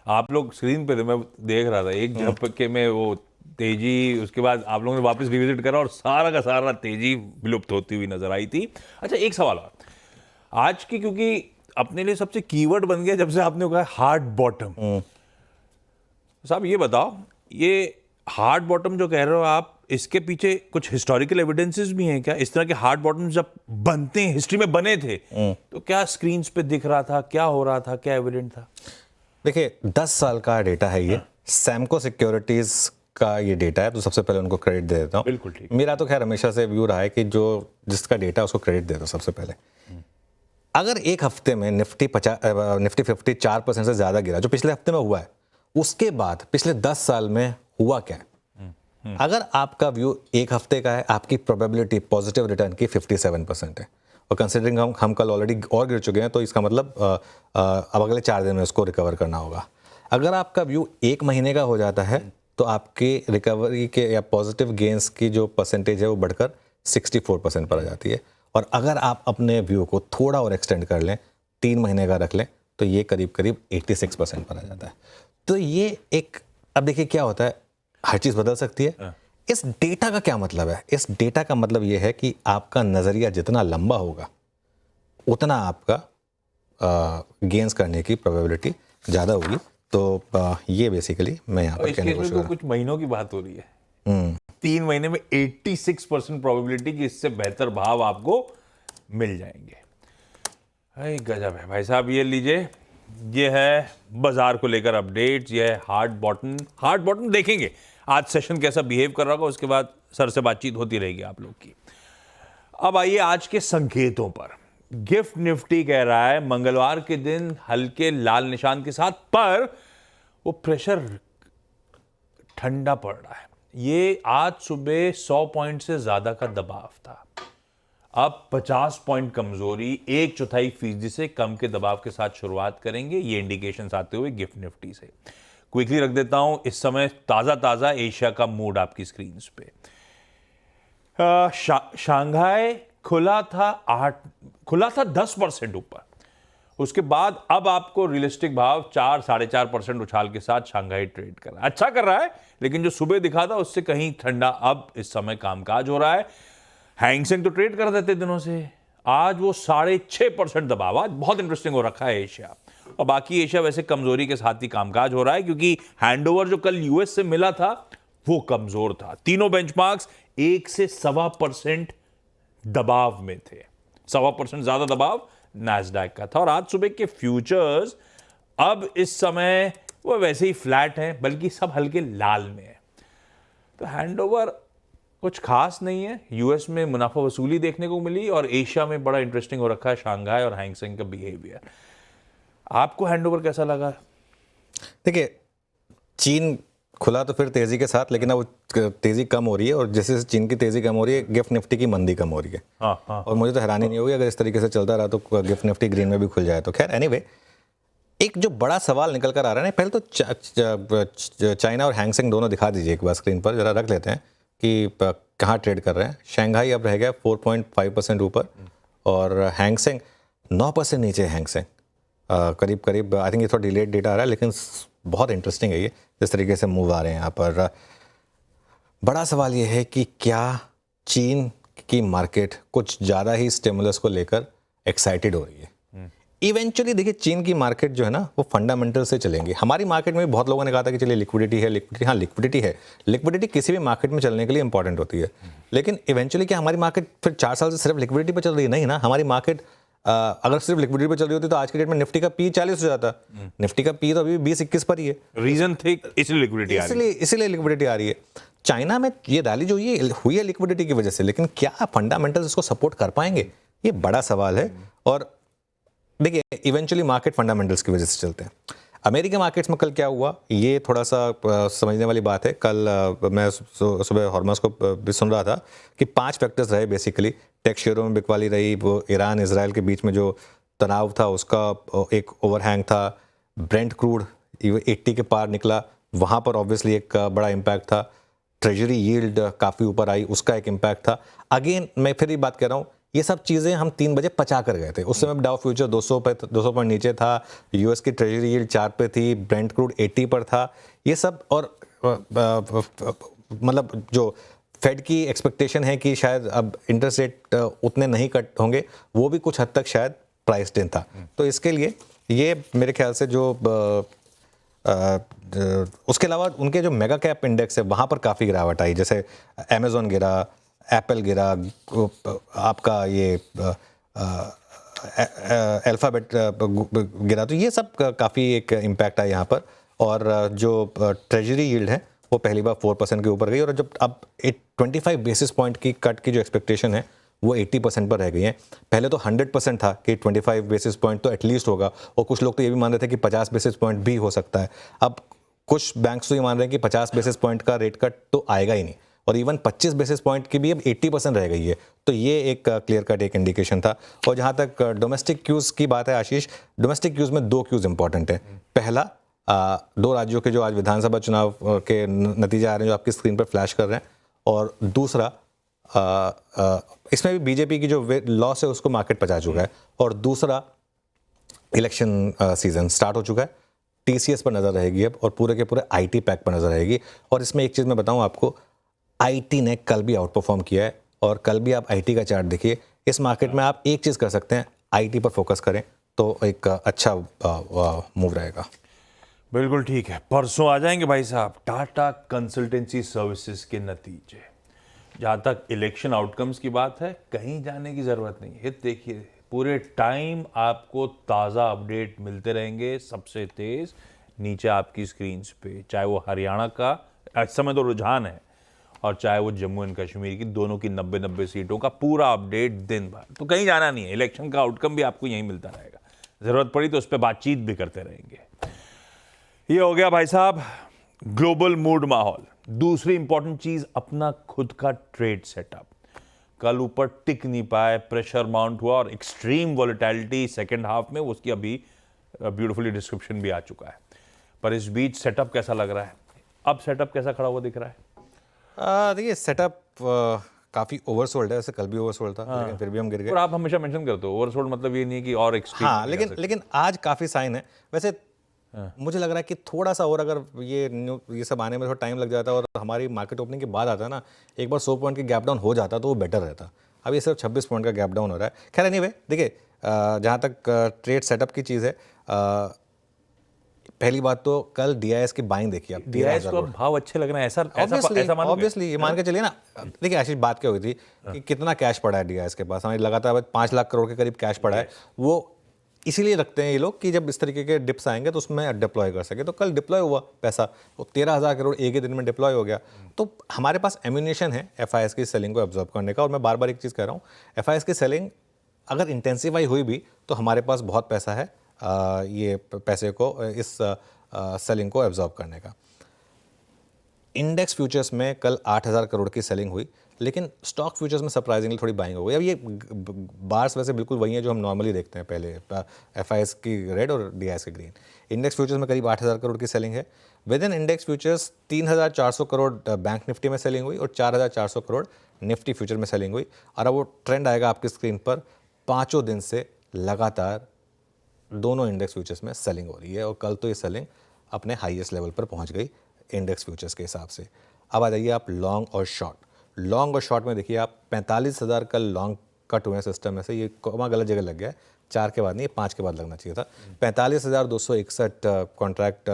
आप लोग स्क्रीन पे थे, मैं देख रहा था एक झपके में वो तेजी, उसके बाद आप लोगों ने वापस रिविजिट करा और सारा का सारा तेजी विलुप्त होती हुई नजर आई थी। अच्छा, एक सवाल और आज की, क्योंकि अपने लिए सबसे कीवर्ड बन गया जब से आपने कहा हार्ड बॉटम। साहब ये बताओ, ये हार्ड बॉटम जो कह रहे हो आप, इसके पीछे कुछ हिस्टोरिकल एविडेंसेस भी हैं क्या? इस तरह के हार्ड बॉटम जब बनते हैं, हिस्ट्री में बने थे, तो क्या स्क्रीन्स पे दिख रहा था, क्या हो रहा था, क्या एविडेंट था? देखिए 10 साल का डेटा है ये, सैमको सिक्योरिटीज का ये डेटा है, तो सबसे पहले उनको क्रेडिट दे देता हूँ। बिल्कुल ठीक। मेरा तो खैर हमेशा से व्यू रहा है कि जो जिसका डेटा उसको क्रेडिट देता हूँ सबसे पहले। अगर एक हफ्ते में निफ्टी 50 4% से ज्यादा गिरा, जो पिछले हफ्ते में हुआ है, उसके बाद पिछले 10 साल में हुआ क्या है? अगर आपका व्यू एक हफ्ते का है, आपकी प्रोबेबिलिटी पॉजिटिव रिटर्न की 57% है, और कंसिडरिंग हम कल ऑलरेडी और गिर चुके हैं, तो इसका मतलब अब अगले 4 दिन में उसको रिकवर करना होगा। अगर आपका व्यू एक महीने का हो जाता है, तो आपकी रिकवरी के या पॉजिटिव गेंस की जो परसेंटेज है वो बढ़कर 64% पर आ जाती है। और अगर आप अपने व्यू को थोड़ा और एक्सटेंड कर लें, 3 महीने का रख लें, तो ये करीब करीब 86% पर आ जाता है। तो ये एक, अब देखिए क्या होता है, हर चीज़ बदल सकती है। इस डेटा का क्या मतलब है? इस डेटा का मतलब ये है कि आपका नज़रिया जितना लंबा होगा, उतना आपका गेंस करने की प्रोबेबिलिटी ज़्यादा होगी। तो ये बेसिकली मैं यहाँ पर कहने की कोशिश कर रहा हूँ। कुछ महीनों की बात हो रही है। 3 महीने में 86% प्रोबेबिलिटी कि इससे बेहतर भाव आपको मिल जाएंगे। अरे गजब है भाई साहब। ये लीजिए, ये है बाजार को लेकर अपडेट्स, ये है हार्ड बॉटम। हार्ड बॉटम देखेंगे आज सेशन कैसा बिहेव कर रहा होगा, उसके बाद सर से बातचीत होती रहेगी आप लोग की। अब आइए आज के संकेतों पर। गिफ्ट निफ्टी कह रहा है मंगलवार के दिन हल्के लाल निशान के साथ, पर वो प्रेशर ठंडा पड़ रहा है। ये आज सुबह 100 पॉइंट से ज्यादा का दबाव था, अब 50 पॉइंट कमजोरी, 1/4% से कम के दबाव के साथ शुरुआत करेंगे। ये इंडिकेशंस आते हुए गिफ्ट निफ्टी से क्विकली रख देता हूं। इस समय ताजा एशिया का मूड आपकी स्क्रीन पे। शांघाई खुला था 10% ऊपर। उसके बाद अब आपको रियलिस्टिक भाव 4-4.5% उछाल के साथ शांघाई ट्रेड कर रहा है। अच्छा कर रहा है, लेकिन जो सुबह दिखा था उससे कहीं ठंडा अब इस समय कामकाज हो रहा है। हैंग सेंग तो ट्रेड कर देते दिनों से, आज वो 6.5% दबाव। आज बहुत इंटरेस्टिंग हो रखा है एशिया, और बाकी एशिया वैसे कमजोरी के साथ ही कामकाज हो रहा है, क्योंकि हैंडओवर जो कल यूएस से मिला था वो कमजोर था। तीनों बेंचमार्क्स 1 से 1.25% दबाव में थे। 1.25% ज्यादा दबाव नैस्डैक का था। और आज सुबह के फ्यूचर्स अब इस समय वो वैसे ही फ्लैट हैं, बल्कि सब हल्के लाल में है। तो हैंडओवर कुछ खास नहीं है। यूएस में मुनाफा वसूली देखने को मिली, और एशिया में बड़ा इंटरेस्टिंग हो रखा है शांघाई और हैंग सेंग का बिहेवियर। आपको हैंडओवर कैसा लगा? देखिए, चीन खुला तो फिर तेजी के साथ, लेकिन अब वो तेजी कम हो रही है, और जैसे जैसे चीन की तेजी कम हो रही है, गिफ्ट निफ्टी की मंदी कम हो रही है। और मुझे तो हैरानी नहीं होगी अगर इस तरीके से चलता रहा तो गिफ्ट निफ्टी ग्रीन में भी खुल जाए। तो खैर एनीवे, एक जो बड़ा सवाल निकल कर आ रहा है ना, पहले तो चाइना और हैंग सेंग दोनों दिखा दीजिए एक बार स्क्रीन पर, जरा रख लेते हैं कि कहाँ ट्रेड कर रहे हैं। शंघाई अब रह गया 4.5% ऊपर, और हैंग सेंग 9% नीचे। हैंग सेंग करीब करीब, आई थिंक ये थोड़ा डिलेड डेटा आ रहा है, लेकिन बहुत इंटरेस्टिंग है ये जिस तरीके से मूव आ रहे हैं यहाँ पर। बड़ा सवाल ये है कि क्या चीन की मार्केट कुछ ज़्यादा ही स्टिमुलस को लेकर एक्साइटेड हो रही है? इवेंचुअली देखिए, चीन की मार्केट जो है ना, वो फंडामेंटल से चलेंगी। हमारी मार्केट में भी बहुत लोगों ने कहा था कि चलिए लिक्विडिटी है, लिक्विडिटी, हाँ लिक्विडिटी है। लिक्विडिटी किसी भी मार्केट में चलने के लिए इंपॉर्टेंट होती है, लेकिन इवेंचुअली क्या हमारी मार्केट फिर 4 साल से सिर्फ लिक्विडिटी पर चल रही है? नहीं ना, हमारी मार्केट अगर सिर्फ लिक्विडिटी पर चल रही होती तो आज के डेट में निफ्टी का पी 40 हो जाता। निफ्टी का पी तो अभी 20-21 पर ही है। रीजन थे इसलिए लिक्विडिटी आ रही है। इसीलिए लिक्विडिटी आ रही है। चाइना में ये रैली जो ये हुई है लिक्विडिटी की वजह से, लेकिन क्या फंडामेंटल्स इसको सपोर्ट कर पाएंगे? ये बड़ा सवाल है। और देखिए, इवेंचुअली मार्केट फंडामेंटल्स की वजह से चलते हैं। अमेरिकी मार्केट्स में कल क्या हुआ, ये थोड़ा सा समझने वाली बात है। कल मैं सुबह हॉर्मस को भी सुन रहा था कि 5 फैक्टर्स रहे बेसिकली। टेक शेयरों में बिकवाली रही, वो ईरान इजराइल के बीच में जो तनाव था उसका एक ओवरहैंग था। ब्रेंट क्रूड 80 के पार निकला, वहाँ पर ऑब्वियसली एक बड़ा इम्पैक्ट था। ट्रेजरी यील्ड काफ़ी ऊपर आई, उसका एक इम्पैक्ट था। अगेन मैं फिर ये बात कह रहा हूँ, ये सब चीज़ें हम 3 बजे पचा कर गए थे। उस समय डाउ फ्यूचर 200 पे 200 पॉइंट नीचे था, यूएस की ट्रेजरी यील्ड 4 पे थी, ब्रेंट क्रूड 80 पर था। ये सब और मतलब जो फेड की एक्सपेक्टेशन है कि शायद अब इंटरेस्ट रेट उतने नहीं कट होंगे, वो भी कुछ हद तक शायद प्राइस्ड इन था। तो इसके लिए ये मेरे ख्याल से जो उसके अलावा उनके जो मेगा कैप इंडेक्स है वहाँ पर काफ़ी गिरावट आई, जैसे अमेज़ॉन गिरा, एप्पल गिरा, आपका ये अल्फ़ाबेट गिरा। तो ये सब काफ़ी एक इम्पैक्ट आया यहाँ पर। और जो ट्रेजरी यील्ड है वो पहली बार 4% के ऊपर गई, और जब अब 25 बेसिस पॉइंट की कट की जो एक्सपेक्टेशन है वो 80% पर रह गई है। पहले तो 100% था कि 25 बेसिस पॉइंट तो एटलीस्ट होगा, और कुछ लोग तो ये भी मान रहे थे कि 50 बेसिस पॉइंट भी हो सकता है। अब कुछ बैंक्स तो ये मान रहे हैं कि 50 बेसिस पॉइंट का रेट कट तो आएगा ही नहीं, और इवन 25 बेसिस पॉइंट की भी अब 80% रह गई है। तो ये एक क्लियर कट एक इंडिकेशन था। और जहाँ तक डोमेस्टिक क्यूज़ की बात है आशीष, डोमेस्टिक क्यूज़ में 2 क्यूज़ इंपॉर्टेंट है। पहला, 2 राज्यों के जो आज विधानसभा चुनाव के नतीजे आ रहे हैं जो आपकी स्क्रीन पर फ्लैश कर रहे हैं, और दूसरा इसमें भी बीजेपी की जो लॉस है उसको मार्केट पचा चुका है, और दूसरा इलेक्शन सीजन स्टार्ट हो चुका है। टीसीएस पर नज़र रहेगी अब, और पूरे के पूरे आईटी पैक पर नज़र रहेगी। और इसमें एक चीज़ मैं बताऊं आपको, आईटी ने कल भी आउट परफॉर्म किया है, और कल भी आप आईटी का चार्ट देखिए। इस मार्केट में आप एक चीज़ कर सकते हैं, आईटी पर फोकस करें तो एक अच्छा मूव रहेगा। बिल्कुल ठीक है। परसों आ जाएंगे भाई साहब टाटा कंसल्टेंसी सर्विसेज के नतीजे। जहाँ तक इलेक्शन आउटकम्स की बात है, कहीं जाने की ज़रूरत नहीं है। देखिए, पूरे टाइम आपको ताज़ा अपडेट मिलते रहेंगे, सबसे तेज़ नीचे आपकी स्क्रीन पे, चाहे वो हरियाणा का इस समय तो रुझान है, और चाहे वो जम्मू एंड कश्मीर की, दोनों की 90-90 सीटों का पूरा अपडेट दिन भर। तो कहीं जाना नहीं है, इलेक्शन का आउटकम भी आपको यहीं मिलता रहेगा। ज़रूरत पड़ी तो उस पर बातचीत भी करते रहेंगे। ये हो गया भाई साहब ग्लोबल मूड माहौल। दूसरी इंपॉर्टेंट चीज, अपना खुद का ट्रेड सेटअप। कल ऊपर टिक नहीं पाए, प्रेशर माउंट हुआ, और एक्सट्रीम वॉलेटिलिटी सेकेंड हाफ में, उसकी अभी ब्यूटीफुली डिस्क्रिप्शन भी आ चुका है। पर इस बीच सेटअप कैसा लग रहा है? अब सेटअप कैसा खड़ा हुआ दिख रहा है? देखिए, सेटअप काफ़ी ओवरसोल्ड है, वैसे कल भी ओवरसोल्ड था, लेकिन फिर भी हम गिर गए। और आप हमेशा मेंशन करते हो ओवरसोल्ड, मतलब ये नहीं है कि और एक्सट्रीम। हाँ, लेकिन आज काफ़ी साइन है। वैसे मुझे लग रहा है कि थोड़ा सा और अगर ये सब आने में थोड़ा टाइम लग जाता है, और हमारी मार्केट ओपनिंग के बाद आता है ना, एक बार 100 पॉइंट की गैप डाउन हो जाता तो वो बेटर रहता। अब ये सिर्फ 26 पॉइंट का गैप डाउन हो रहा है। खैर एनीवे, देखिए, जहाँ तक ट्रेड सेटअप की चीज़ है, पहली बात तो कल डीआईएस की बाइंग देखिए आप। डीआईएस को भाव अच्छे लग रहे हैं, ऐसा ऑब्वियसली ये मान के चलिए ना। देखिए आशीष, बात क्या हुई थी कि कितना कैश पड़ा है डीआईएस के पास, हमें लगातार 5 लाख करोड़ के करीब कैश पड़ा है। वो इसीलिए रखते हैं ये लोग कि जब इस तरीके के डिप्स आएंगे तो उसमें डिप्लॉय कर सके। तो कल डिप्लॉय हुआ पैसा, वो 13,000 करोड़ एक ही दिन में डिप्लॉय हो गया। तो हमारे पास एम्यूनेशन है एफआईएस की सेलिंग को एब्जॉर्ब करने का। और मैं बार बार एक चीज़ कह रहा हूँ, एफआईएस की सेलिंग अगर इंटेंसिफाई हुई भी तो हमारे पास बहुत पैसा है ये पैसे को इस सेलिंग को एब्जॉर्ब करने का। इंडेक्स फ्यूचर्स में कल 8,000 करोड़ की सेलिंग हुई, लेकिन स्टॉक फ्यूचर्स में सरप्राइजिंगली थोड़ी बाइंग हो गई। अब ये बार्स वैसे बिल्कुल वही है जो हम नॉर्मली देखते हैं पहले, एफआईएस की रेड और डीआईएस की ग्रीन। इंडेक्स फ्यूचर्स में करीब 8,000 करोड़ की सेलिंग है। With in index futures 3,400 crore bank Nifty में सेलिंग हुई, और 4,400 करोड़ निफ्टी फ्यूचर में सेलिंग हुई। और अब वो ट्रेंड आएगा आपकी स्क्रीन पर, 5 दिन से लगातार दोनों इंडेक्स फ्यूचर्स में सेलिंग हो रही है, और कल तो ये सेलिंग अपने हाईएस्ट लेवल पर पहुंच गई इंडेक्स फ्यूचर्स के हिसाब से। अब आ जाइए आप लॉन्ग और शॉर्ट। लॉन्ग और शॉर्ट में देखिए आप, 45,000 कल लॉन्ग कट हुए हैं सिस्टम में से। ये कॉमा गलत जगह लग गया है, 4 के बाद नहीं, 5 के बाद लगना चाहिए था। 45,261 कॉन्ट्रैक्ट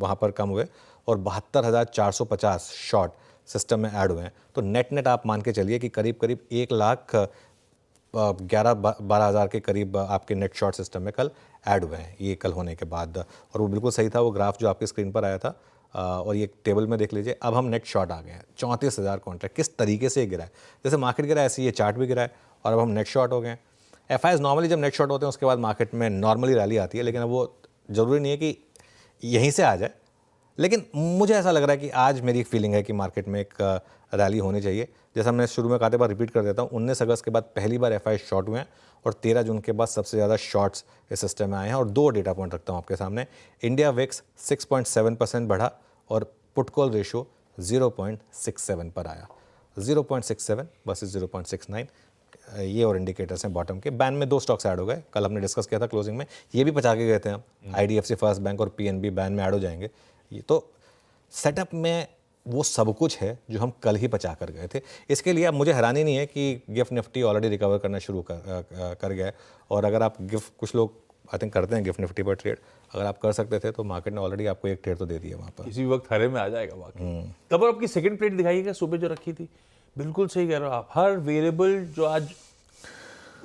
वहाँ पर कम हुए, और 72,450 शॉर्ट सिस्टम में ऐड हुए हैं। तो नेट आप मान के चलिए कि करीब 1,11,12 हज़ार के करीब आपके नेट शॉर्ट सिस्टम में कल ऐड हुए हैं, ये कल होने के बाद। और वो बिल्कुल सही था, वो ग्राफ जो आपकी स्क्रीन पर आया था, और ये टेबल में देख लीजिए। अब हम नेट शॉर्ट आ गए हैं, 34,000 कॉन्ट्रैक्ट। किस तरीके से गिरा है, जैसे मार्केट गिरा है ऐसे ये चार्ट भी गिरा है, और अब हम नेट शॉर्ट हो गए हैं। एफआईएस नॉर्मली जब नेट शॉर्ट होते हैं उसके बाद मार्केट में नॉर्मली रैली आती है, लेकिन अब वो ज़रूरी नहीं है कि यहीं से आ जाए। लेकिन मुझे ऐसा लग रहा है कि आज मेरी एक फीलिंग है कि मार्केट में एक रैली होनी चाहिए। जैसा हमने शुरू में कहा था, बार रिपीट कर देता हूँ, 19 अगस्त के बाद पहली बार एफआईएस शॉर्ट हुए हैं, और 13 जून के बाद सबसे ज़्यादा शॉर्ट्स इस सिस्टम में आए हैं। और 2 डेटा पॉइंट रखता हूँ आपके सामने। इंडिया विक्स 6.7% बढ़ा, और पुट कॉल रेशो 0.67 पर आया। 0.67 वर्सेस 0.69, ये और इंडिकेटर्स हैं बॉटम के। बैन में 2 स्टॉक्स ऐड हो गए, कल हमने डिस्कस किया था क्लोजिंग में, ये भी बचा के गए थे हम। IDFC फर्स्ट बैंक और PNB बैन में ऐड हो जाएंगे। ये तो सेटअप में वो सब कुछ है जो हम कल ही बचा कर गए थे। इसके लिए अब मुझे हैरानी नहीं है कि गिफ्ट निफ्टी ऑलरेडी रिकवर करना शुरू कर गया है। और अगर आप गिफ्ट, कुछ लोग आई थिंक करते हैं गिफ्ट निफ्टी पर ट्रेड, अगर आप कर सकते थे तो मार्केट ने ऑलरेडी आपको एक ट्रेड तो दे दिया वहाँ पर। किसी वक्त हरे में आ जाएगा बाकी। तब और आपकी सेकंड प्लेट दिखाइएगा सुबह जो रखी थी। बिल्कुल सही कह रहे हो आप, हर वेरिएबल जो आज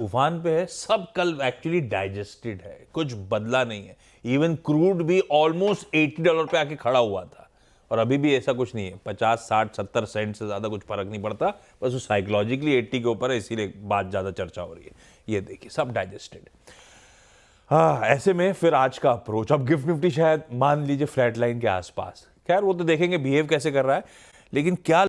उफान पे है सब कल एक्चुअली डाइजेस्टेड है, कुछ बदला नहीं है। इवन क्रूड भी ऑलमोस्ट $80 पे आके खड़ा हुआ था और अभी भी ऐसा कुछ नहीं है, 50, 60, 70 सेंट से ज़्यादा कुछ फर्क नहीं पड़ता, बस वो साइकोलॉजिकली 80 के ऊपर है, इसीलिए बात ज़्यादा चर्चा हो रही है। ये देखिए सब डाइजेस्टेड। हाँ, ऐसे में फिर आज का अप्रोच, अब गिफ्ट निफ्टी शायद मान लीजिए फ्लैट लाइन के आसपास, खैर वो तो देखेंगे बिहेव कैसे कर रहा है, लेकिन क्या